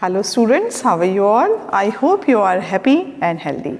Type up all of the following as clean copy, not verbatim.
Hello students, how are you all? I hope you are happy and healthy.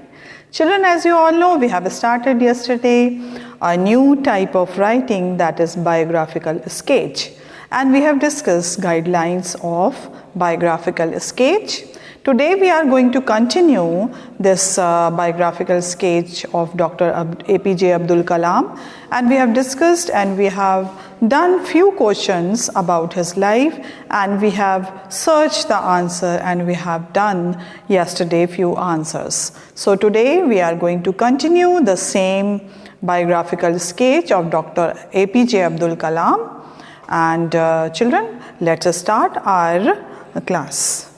Children, as you all know, we have started yesterday a new type of writing, that is biographical sketch, and we have discussed guidelines of biographical sketch. Today we are going to continue this biographical sketch of Dr. APJ Abdul Kalam, and we have discussed and we have done few questions about his life, and we have searched the answer and we have done yesterday few answers. So today we are going to continue the same biographical sketch of Dr. APJ Abdul Kalam, and children, let us start our class.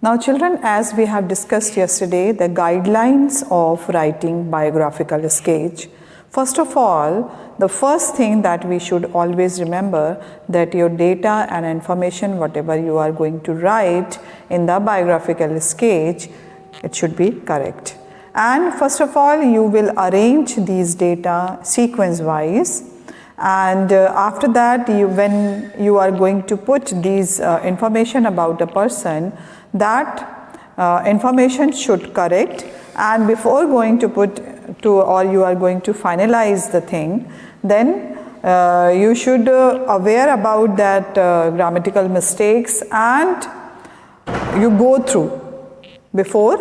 Now children, as we have discussed yesterday the guidelines of writing biographical sketch, first of all, the first thing that we should always remember that your data and information, whatever you are going to write in the biographical sketch, it should be correct. And first of all, you will arrange these data sequence wise, and after that when you are going to put these information about a person, that information should correct, and before going to put to or you are going to finalize the thing, then you should aware about that grammatical mistakes and you go through before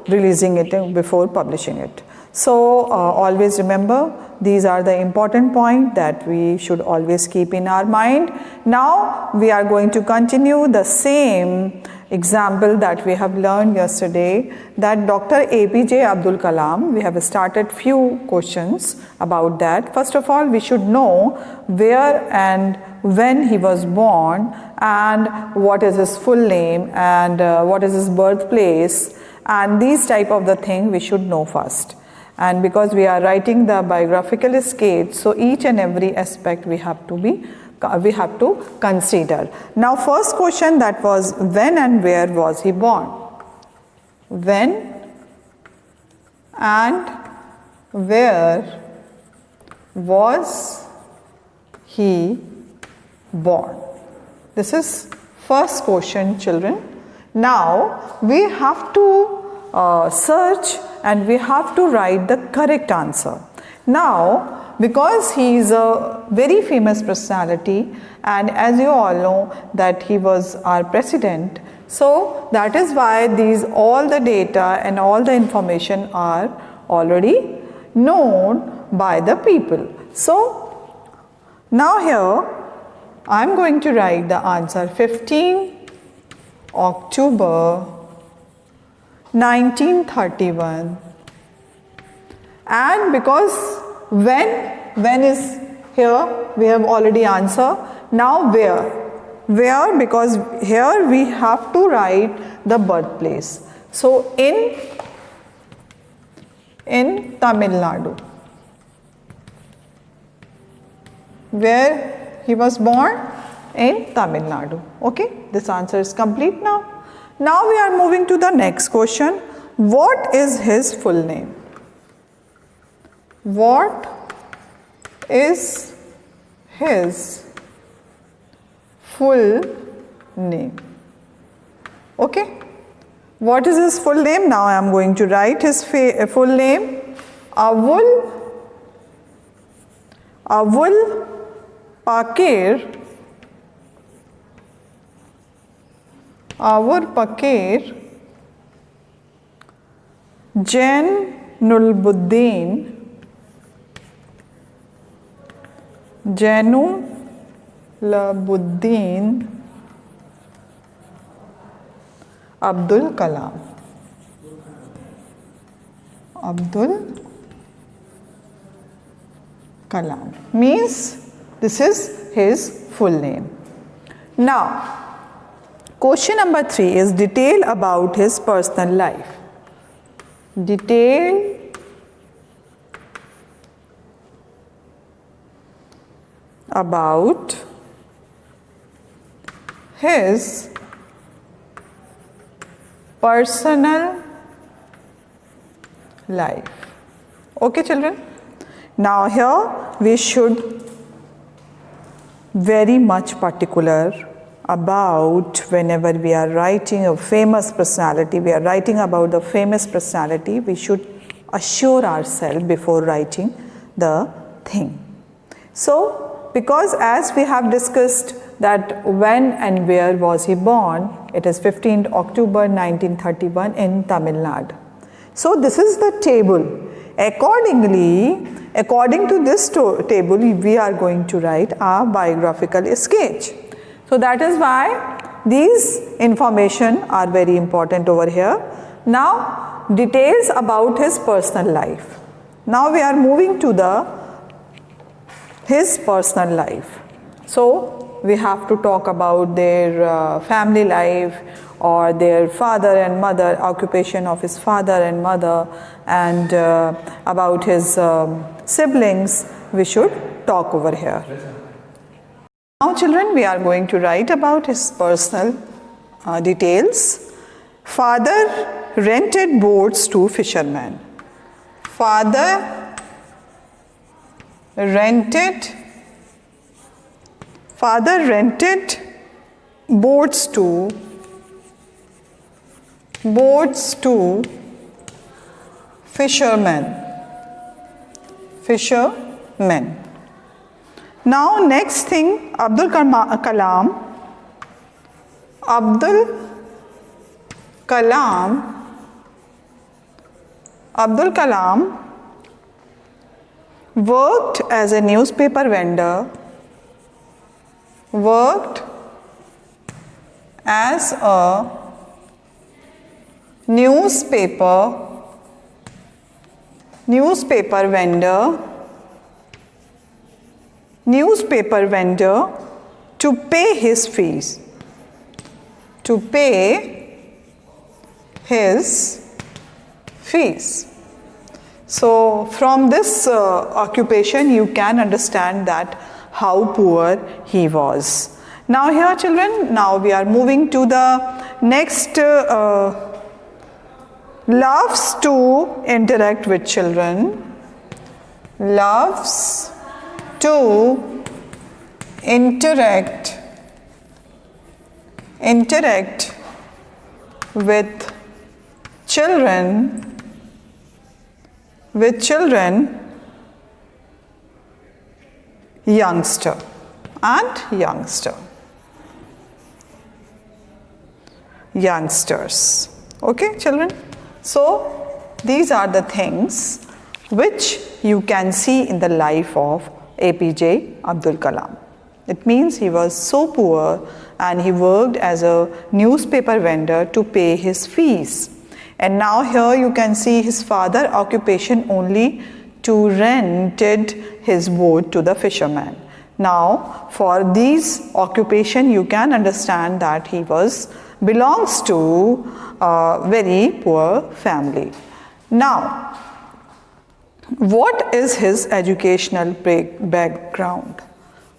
releasing it, before publishing it. So always remember, these are the important points that we should always keep in our mind. Now we are going to continue the same example that we have learned yesterday, that Dr. APJ Abdul Kalam, we have started few questions about that. First of all, we should know where and when he was born, and what is his full name, and what is his birthplace, and these type of the thing we should know first. And because we are writing the biographical sketch, so each and every aspect we have to consider. Now first question, that was when and where was he born? When and where was he born? This is first question, children. Now we have to search and we have to write the correct answer. Now, because he is a very famous personality, and as you all know that he was our president, so that is why all the data and all the information are already known by the people. So now here I am going to write the answer 15 October 1931, and because when is here, we have already answered. Now where, because here we have to write the birthplace. So in Tamil Nadu, where he was born, in Tamil Nadu. Okay, this answer is complete now. Now we are moving to the next question. What is his full name? What is his full name? Okay. What is his full name? Now I am going to write his full name. Abul Pakir Jainullabuddin Abdul Kalam. Means this is his full name. Now question number 3 is detail about his personal life. Detail about his personal life. Okay, children. Now here we should very much particular about, whenever we are writing a famous personality, we are writing about the famous personality, we should assure ourselves before writing the thing. So, because as we have discussed that when and where was he born, it is 15th October 1931 in Tamil Nadu. So, this is the table. Accordingly, according to this table, we are going to write a biographical sketch. So, that is why these information are very important over here. Now, details about his personal life. Now, we are moving to his personal life. So, we have to talk about their family life, or their father and mother, occupation of his father and mother, and about his siblings, we should talk over here. Now children, we are going to write about his personal details. Father rented boats to fishermen. Father rented boats to fishermen. Now next thing, Abdul Kalam worked as a newspaper vendor. Worked as a newspaper vendor to pay his fees. So from this occupation you can understand that how poor he was. Now here children, now we are moving to the next loves to interact with children. Loves to interact with children, youngsters. Okay children, so these are the things which you can see in the life of APJ Abdul Kalam. It means he was so poor and he worked as a newspaper vendor to pay his fees. And now here you can see his father occupation only to rented his boat to the fisherman. Now for these occupation you can understand that he belongs to a very poor family. Now what is his educational background?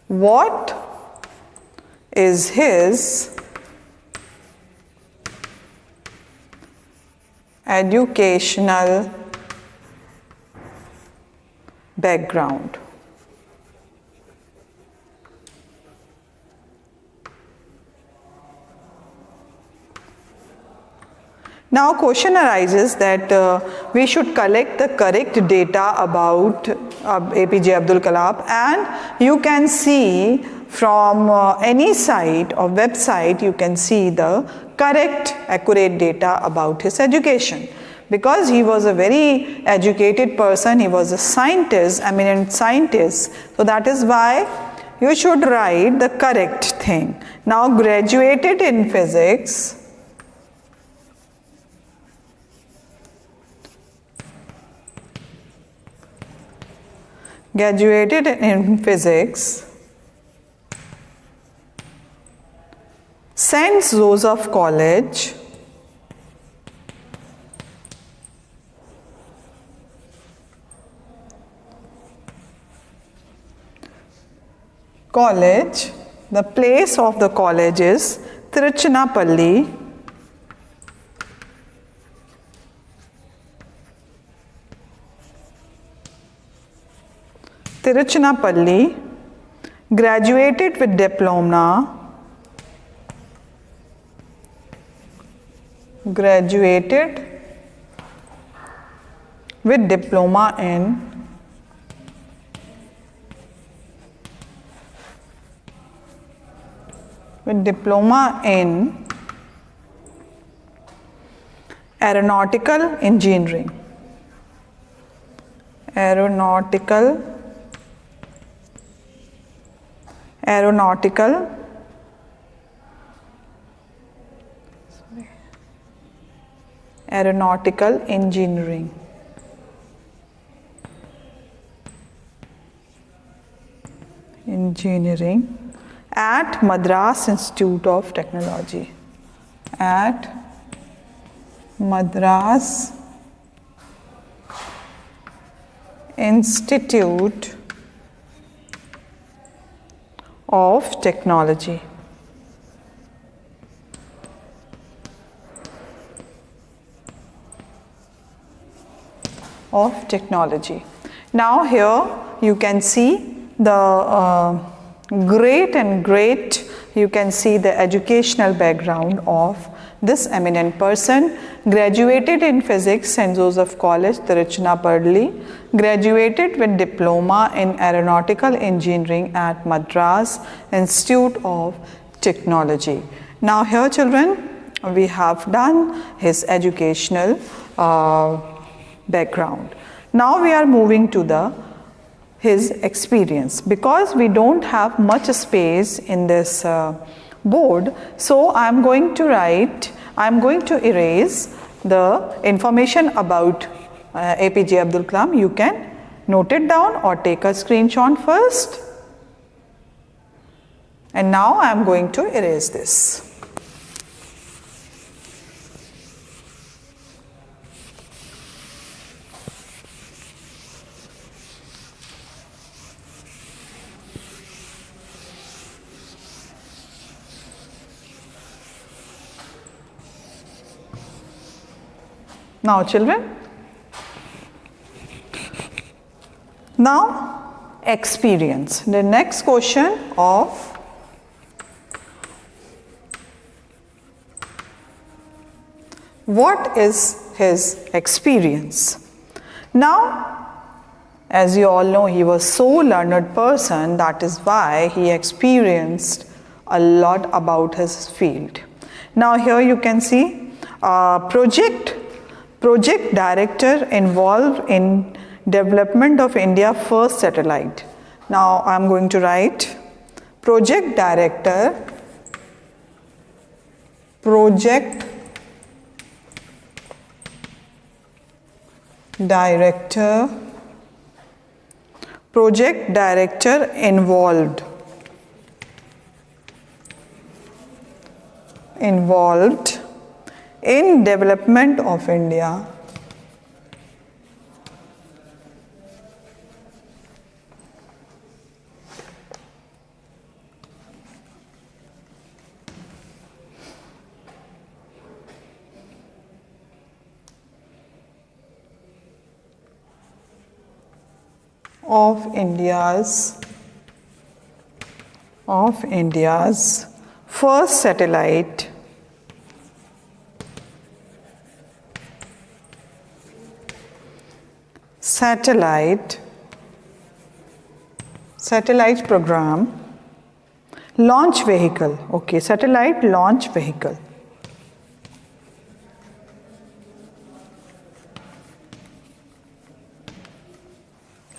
What is his educational background? Now question arises that we should collect the correct data about APJ Abdul Kalam, and you can see from any site or website you can see the correct accurate data about his education, because he was a very educated person, he was a scientist, eminent scientist, so that is why you should write the correct thing. Now graduated in physics, St. Joseph College, the place of the college is Tiruchinappalli, graduated with diploma graduated with diploma in aeronautical engineering. Aeronautical engineering. At Madras Institute of Technology. At Madras Institute of Technology. Now here you can see the you can see the educational background of this eminent person. Graduated in physics, St. Joseph College, Tiruchirappalli. Graduated with diploma in aeronautical engineering at Madras Institute of Technology. Now here children, we have done his educational background. Now we are moving to his experience. Because we don't have much space in this board, so I am going to erase the information about APJ Abdul Kalam. You can note it down or take a screenshot first. And now I am going to erase this. Now children, now experience. The next question of what is his experience? Now, as you all know, he was so learned person, that is why he experienced a lot about his field. Now here you can see project director involved in development of India's first satellite. Now I am going to write project director involved in development of India of India's first satellite program launch vehicle. Okay, satellite launch vehicle.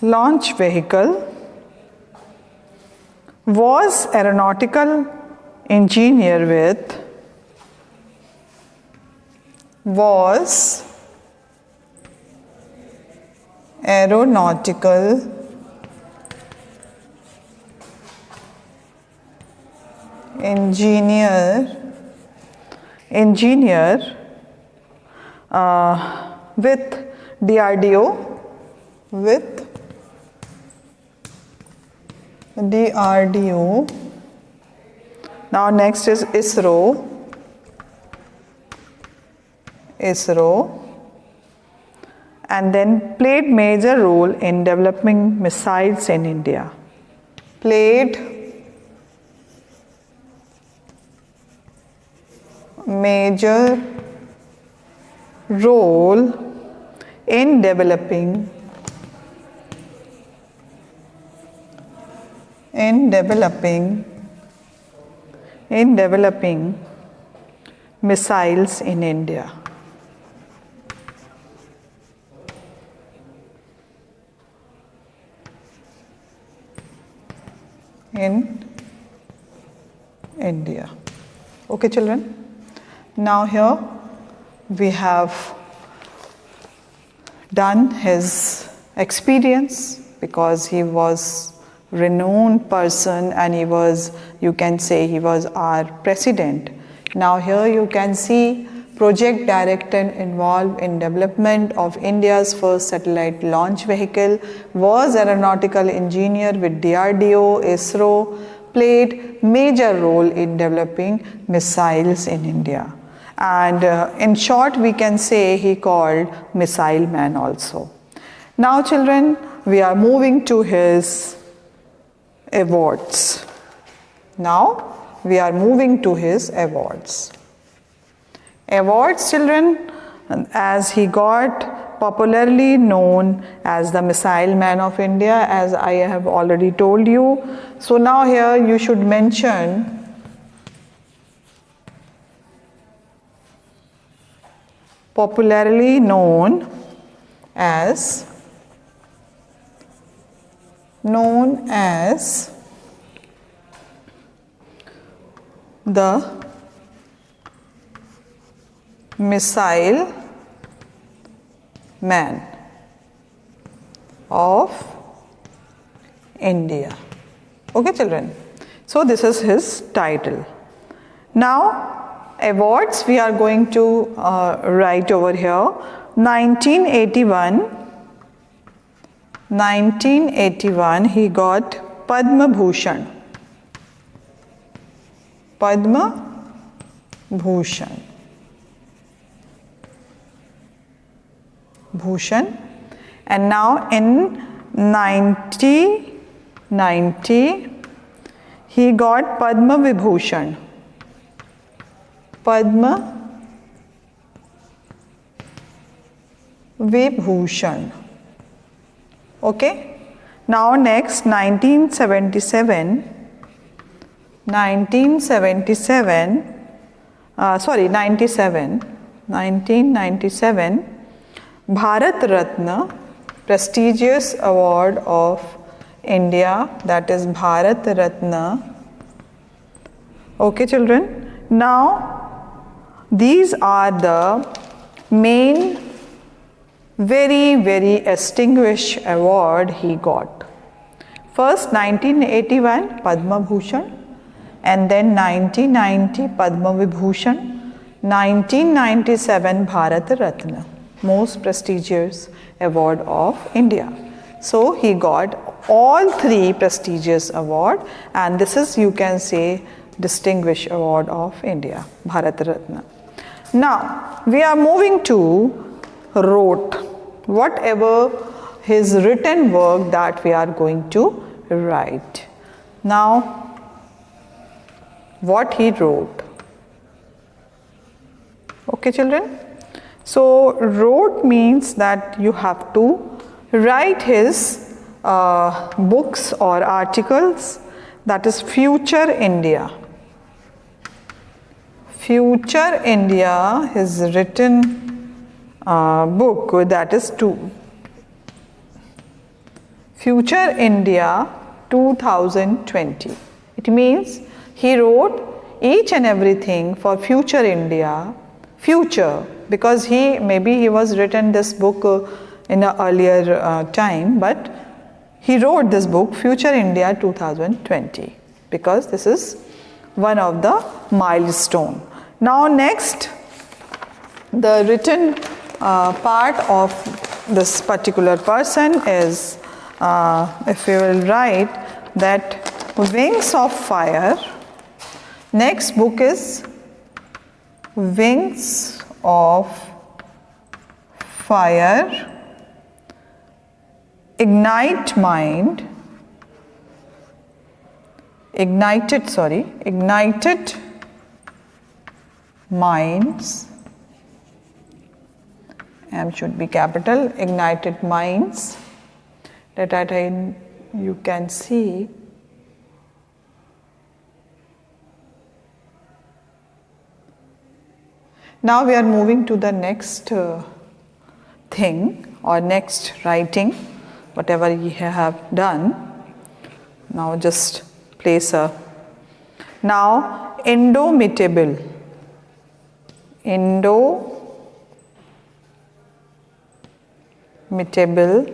Launch vehicle was aeronautical engineer with engineer with DRDO. Now next is ISRO, and then played major role in developing missiles in India. Played major role in developing missiles in India. Okay, children. Now here we have done his experience, because he was renowned person and he was, you can say, he was our president. Now here you can see project director involved in development of India's first satellite launch vehicle, was aeronautical engineer with DRDO, ISRO, played major role in developing missiles in India. And in short, we can say he called missile man also. Now children, we are moving to his awards. Now we are moving to his awards. Awards, children, as he got popularly known as the Missile Man of India, as I have already told you. So now here you should mention popularly known as the Missile Man of India. Okay, children. So this is his title. Now awards we are going to write over here. 1981 he got Padma Bhushan. And now in 1990 he got Padma Vibhushan. Okay. Now next 1997 Bharat Ratna, prestigious award of India, that is Bharat Ratna. Okay, children. Now these are the main very distinguished award he got. First 1981 Padma Bhushan, and then 1990 Padma Vibhushan, 1997 Bharat Ratna, most prestigious award of India. So he got all three prestigious award, and this is, you can say, distinguished award of India, Bharat Ratna. Now we are moving to wrote, whatever his written work that we are going to write. Now what he wrote. Okay, children. So wrote means that you have to write his books or articles, that is Future India. Future India, his written book, that is Future India 2020. It means he wrote each and everything for Future India, future, because he was written this book in an earlier time, but he wrote this book Future India 2020 because this is one of the milestone. Now next, the written part of this particular person is, if you will write that Wings of Fire. Next book is Wings of Fire, Ignited Minds M should be capital. Ignited minds. That you can see. Now we are moving to the next thing or next writing, whatever you have done. Now just place a. Now indomitable. Indomitable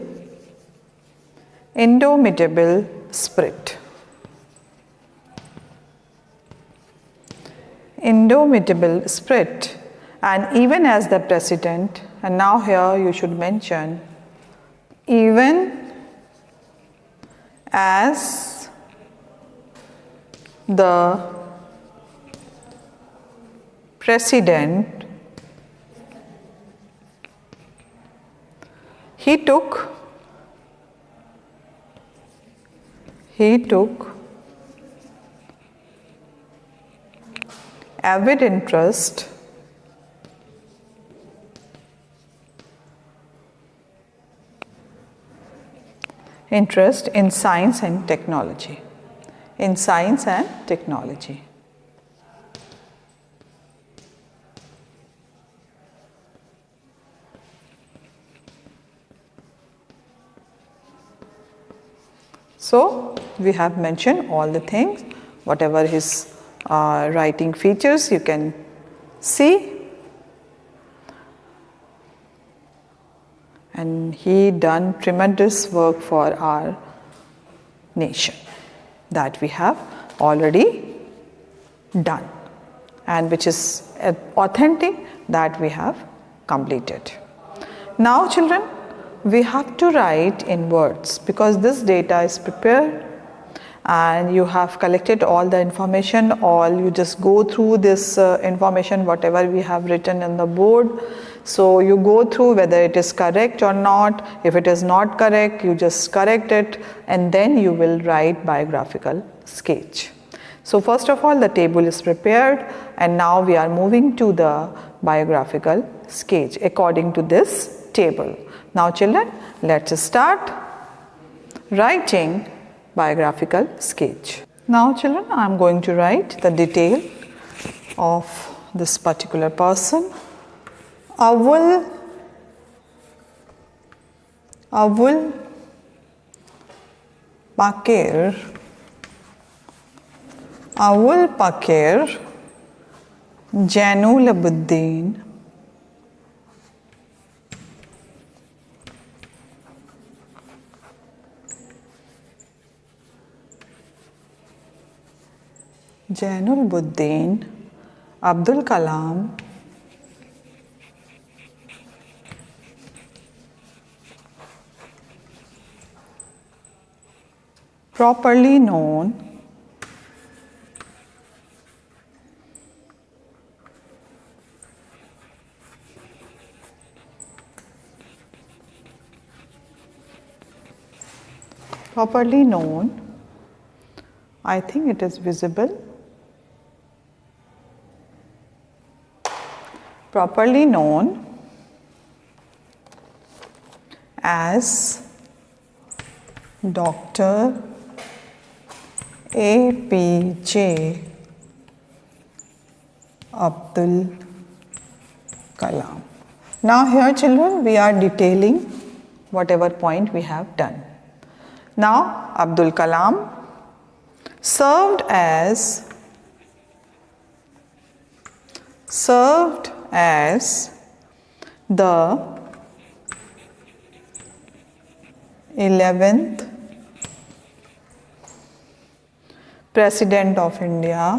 spirit. Indomitable spirit. And even as the president, and now here you should mention, even as the president, he took avid interest in science and technology. So we have mentioned all the things, whatever his writing features you can see. And he done tremendous work for our nation that we have already done, and which is authentic that we have completed. Now children, we have to write in words because this data is prepared and you have collected all the information. All you just go through this information, whatever we have written in the board. So you go through whether it is correct or not. If it is not correct, you just correct it, and then you will write biographical sketch. So first of all, the table is prepared, and now we are moving to the biographical sketch according to this table. Now children, let's start writing biographical sketch. Now children, I am going to write the detail of this particular person. Avul Pakir Jainulabuddin Abdul Kalam properly known I think it is visible, properly known as Dr. APJ Abdul Kalam. Now here children, we are detailing whatever point we have done. Now Abdul Kalam served as the 11th President of India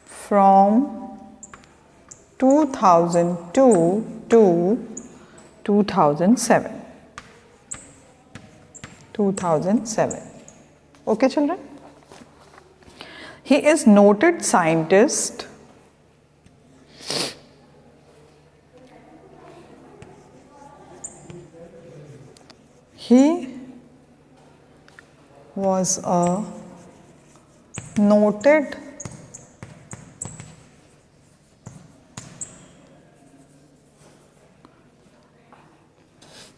from 2002 to 2007. Okay children? He is noted scientist He was a noted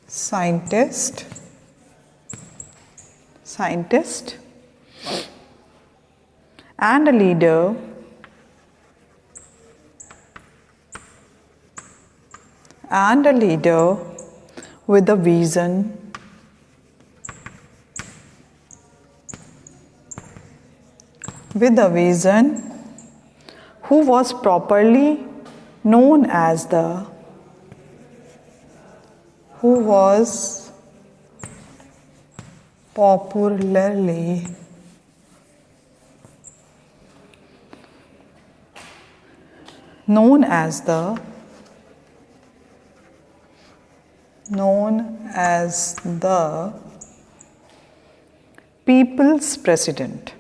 scientist and a leader with a vision who was properly known as the people's president.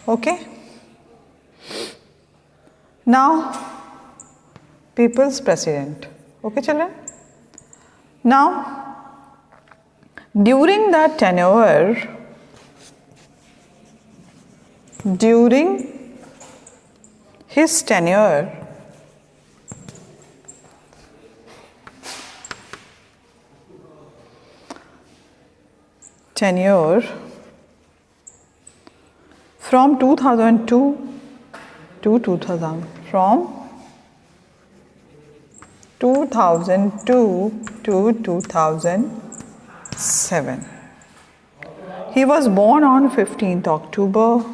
Okay. Now, people's president. Okay, children. Now, during that tenure, his tenure, from 2002 to 2007. He was born on 15th October.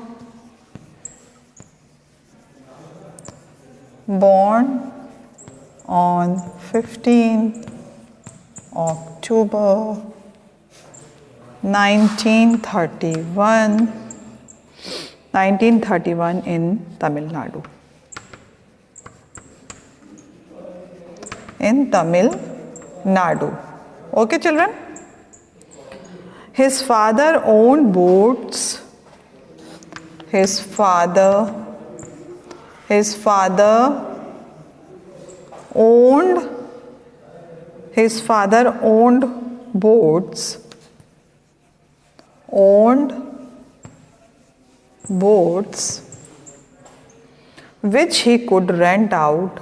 Born on 15th October 1931 in Tamil Nadu. Okay, children? His father owned boats. His father owned boats which he could rent out,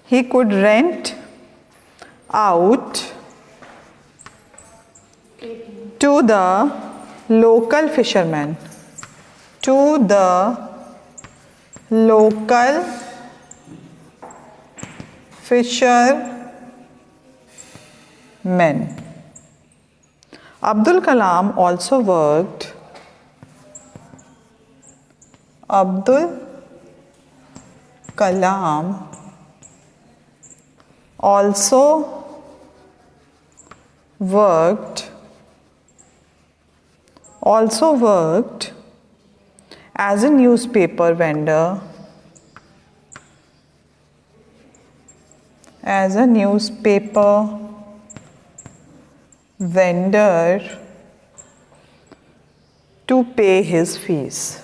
he could rent out to the local fishermen. Abdul Kalam also worked as a newspaper vendor, to pay his fees.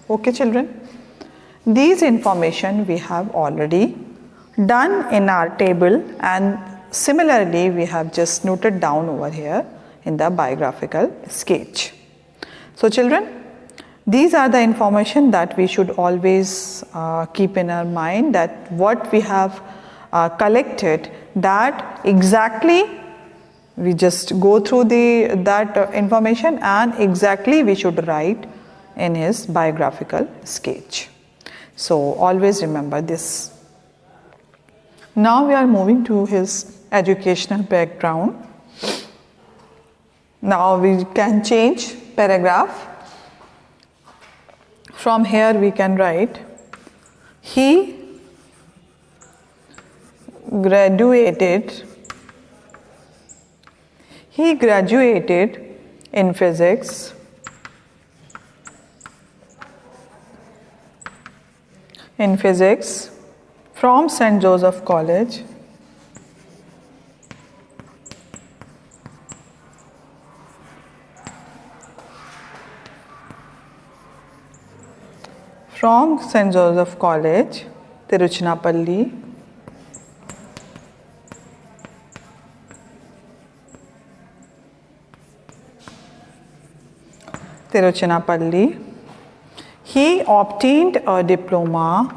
Okay, children? These information we have already done in our table, and similarly we have just noted down over here in the biographical sketch. So children, these are the information that we should always keep in our mind, that what we have collected, that exactly we just go through that information and exactly we should write in his biographical sketch. So always remember this. Now we are moving to his educational background. Now we can change paragraph. From here we can write, he graduated in physics from St. Joseph College Tiruchirappalli, He obtained a diploma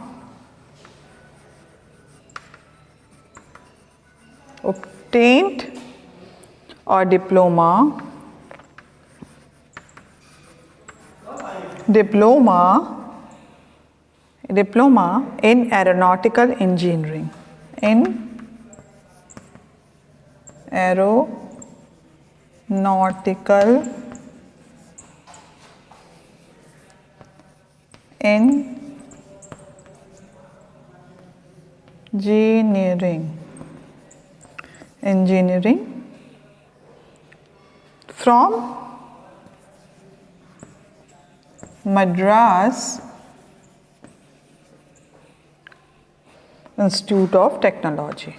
in aeronautical engineering. Engineering from Madras Institute of Technology.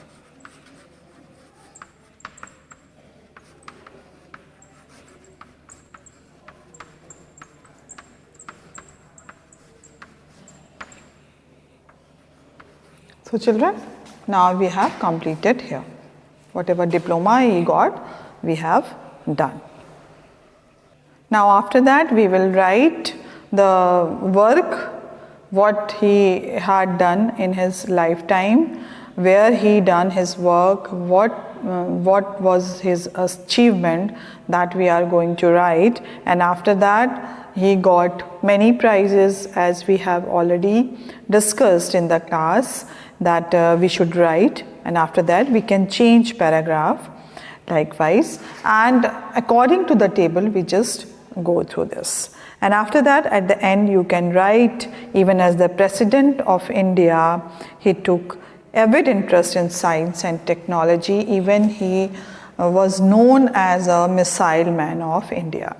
So children, now we have completed here. Whatever diploma he got, we have done. Now after that we will write the work what he had done in his lifetime, where he done his work, what was his achievement, that we are going to write. And after that he got many prizes, as we have already discussed in the class, that we should write, and after that we can change paragraph likewise, and according to the table we just go through this. And after that, at the end, you can write, even as the President of India, he took avid interest in science and technology. Even he was known as a missile man of India.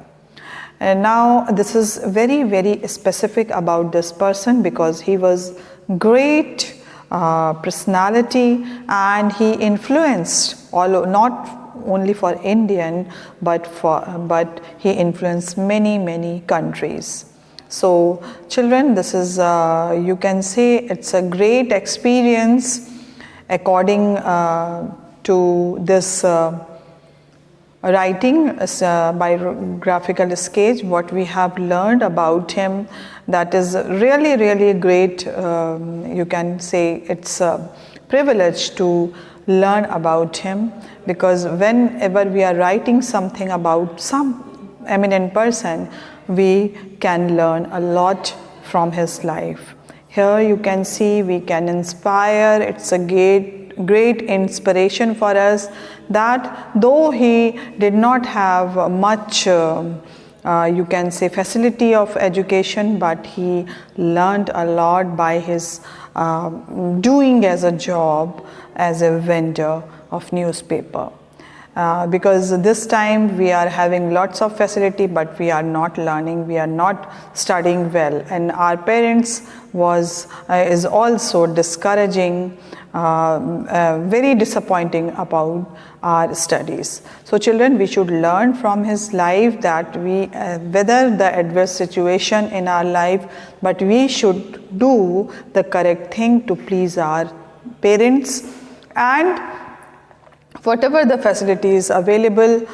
And now this is very, very specific about this person, because he was great personality, and he influenced not only for Indian, but he influenced many countries. So children, this is you can say it's a great experience according to this writing biographical sketch. What we have learned about him, that is really great. You can say it's a privilege to learn about him, because whenever we are writing something about some eminent person, we can learn a lot from his life. Here you can see we can inspire. It's a great inspiration for us, that though he did not have much you can say facility of education, but he learned a lot by his doing as a job as a vendor of newspaper. Because this time we are having lots of facility, but we are not learning, we are not studying well, and our parents is also discouraging, very disappointing about our studies. So children, we should learn from his life that we whether the adverse situation in our life, but we should do the correct thing to please our parents, and whatever the facilities available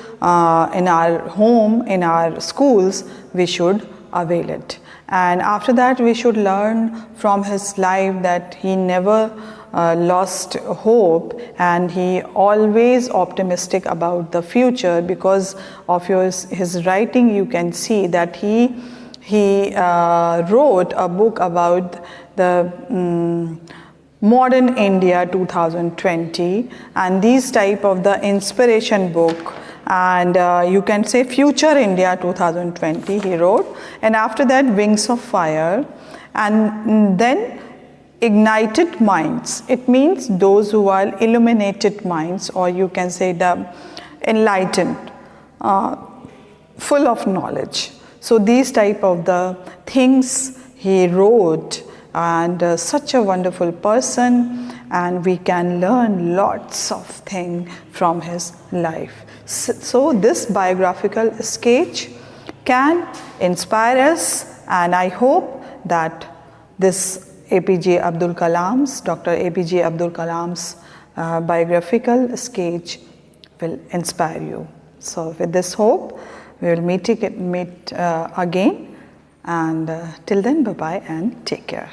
in our home, in our schools, we should avail it. And after that, we should learn from his life that he never lost hope, and he always optimistic about the future. Because of his writing, you can see that he wrote a book about the Modern India 2020, and these type of the inspiration book, and you can say Future India 2020 he wrote. And after that, Wings of Fire, and then ignited minds. It means those who are illuminated minds, or you can say the enlightened, full of knowledge. So these type of the things he wrote, and such a wonderful person, and we can learn lots of things from his life. So this biographical sketch can inspire us, and I hope that this APJ Abdul Kalam's, Dr. APJ Abdul Kalam's biographical sketch will inspire you. So with this hope, we will meet again, and till then, bye-bye and take care.